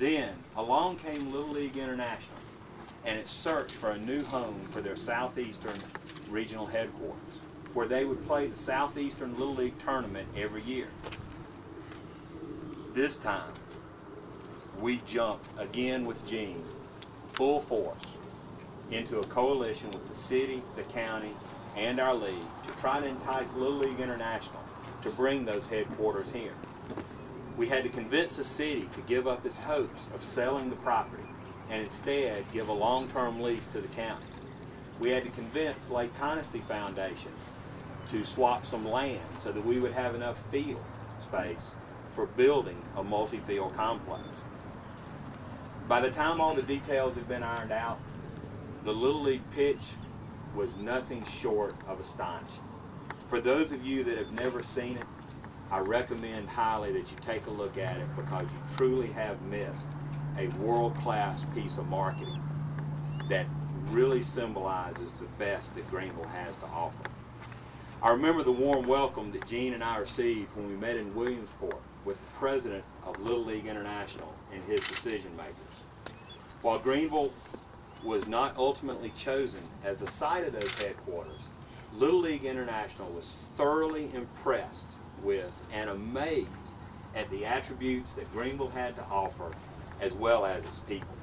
Then along came Little League International, and it searched for a new home for their Southeastern regional headquarters, where they would play the Southeastern Little League tournament every year. This time, we jumped again with Gene, full force, into a coalition with the city, the county, and our league to try to entice Little League International to bring those headquarters here. We had to convince the city to give up its hopes of selling the property and instead give a long-term lease to the county. We had to convince Lake Conisty Foundation to swap some land so that we would have enough field space for building a multi-field complex. By the time all the details had been ironed out, the Little League pitch was nothing short of astonishing. For those of you that have never seen it, I recommend highly that you take a look at it, because you truly have missed a world-class piece of marketing that really symbolizes the best that Greenville has to offer. I remember the warm welcome that Gene and I received when we met in Williamsport with the president of Little League International and his decision makers. While Greenville was not ultimately chosen as a site of those headquarters, Little League International was thoroughly impressed with and amazed at the attributes that Greenville had to offer, as well as its people.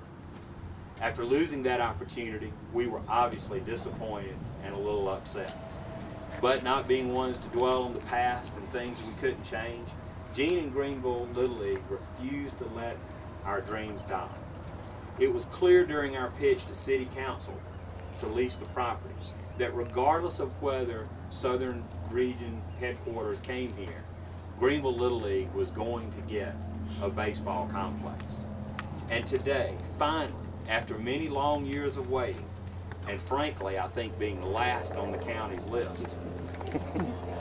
After losing that opportunity, we were obviously disappointed and a little upset. But not being ones to dwell on the past and things we couldn't change, Gene and Greenville Little League refused to let our dreams die. It was clear during our pitch to City Council to lease the property that regardless of whether Southern Region headquarters came here, Greenville Little League was going to get a baseball complex. And today, finally, after many long years of waiting, and frankly, I think being last on the county's list,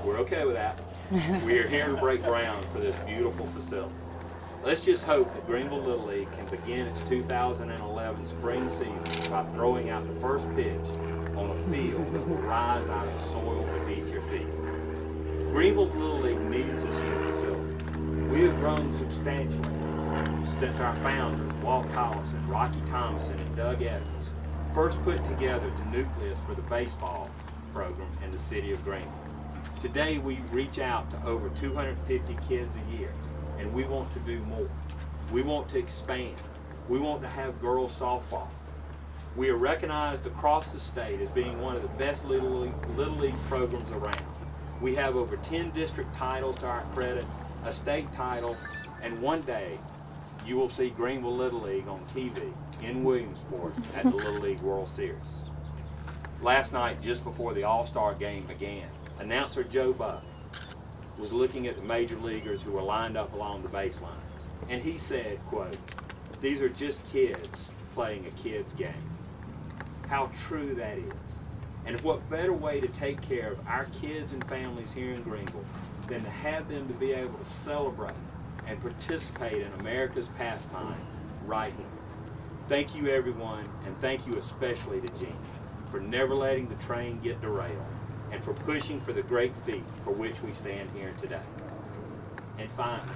we're okay with that. We are here to break ground for this beautiful facility. Let's just hope that Greenville Little League can begin its 2011 spring season by throwing out the first pitch on a field that will rise out of the soil beneath your feet. Greenville Little League needs this new facility. We have grown substantially since our founders, Walt Collison, Rocky Thomason, and Doug Evans, first put together the nucleus for the baseball program in the city of Greenville. Today we reach out to over 250 kids a year, and we want to do more. We want to expand. We want to have girls softball. We are recognized across the state as being one of the best Little League programs around. We have over 10 district titles to our credit, a state title, and one day you will see Greenville Little League on TV in Williamsport at the Little League World Series. Last night, just before the All-Star game began, announcer Joe Buck was looking at the major leaguers who were lined up along the baselines, and he said, quote, "These are just kids playing a kid's game." How true that is. And what better way to take care of our kids and families here in Greenville than to have them to be able to celebrate and participate in America's pastime right here. Thank you, everyone, and thank you especially to Gene for never letting the train get derailed and for pushing for the great feat for which we stand here today. And finally,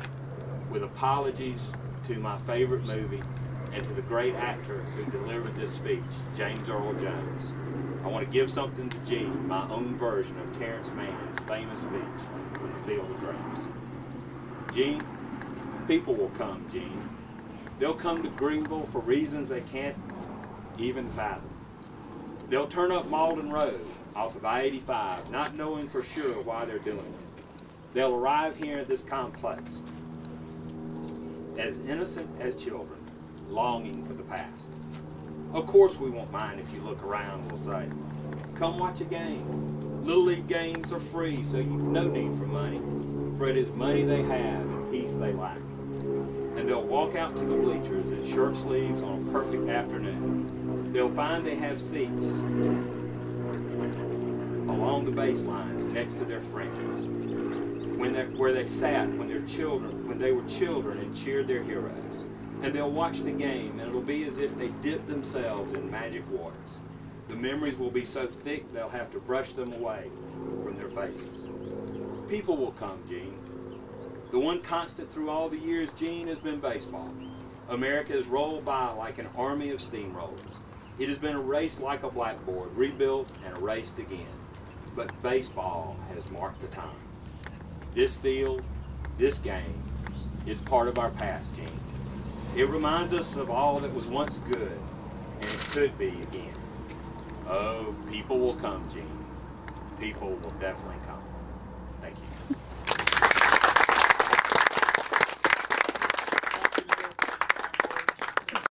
with apologies to my favorite movie and to the great actor who delivered this speech, James Earl Jones, I want to give something to Gene, my own version of Terrence Mann's famous speech from the Field of Dreams. Gene, people will come, Gene. They'll come to Greenville for reasons they can't even fathom. They'll turn up Malden Road off of I-85, not knowing for sure why they're doing it. They'll arrive here at this complex as innocent as children, longing for the past. Of course we won't mind if you look around, we'll say. Come watch a game. Little League games are free, so you've no need for money, for it is money they have and peace they lack. And they'll walk out to the bleachers in shirt sleeves on a perfect afternoon. They'll find they have seats along the baselines next to their friends, where they sat when they were children and cheered their heroes. And they'll watch the game, and it'll be as if they dipped themselves in magic waters. The memories will be so thick they'll have to brush them away from their faces. People will come, Gene. The one constant through all the years, Gene, has been baseball. America has rolled by like an army of steamrollers. It has been erased like a blackboard, rebuilt and erased again. But baseball has marked the time. This field, this game, is part of our past, Gene. It reminds us of all that was once good, and it could be again. Oh, people will come, Gene. People will definitely come. Thank you.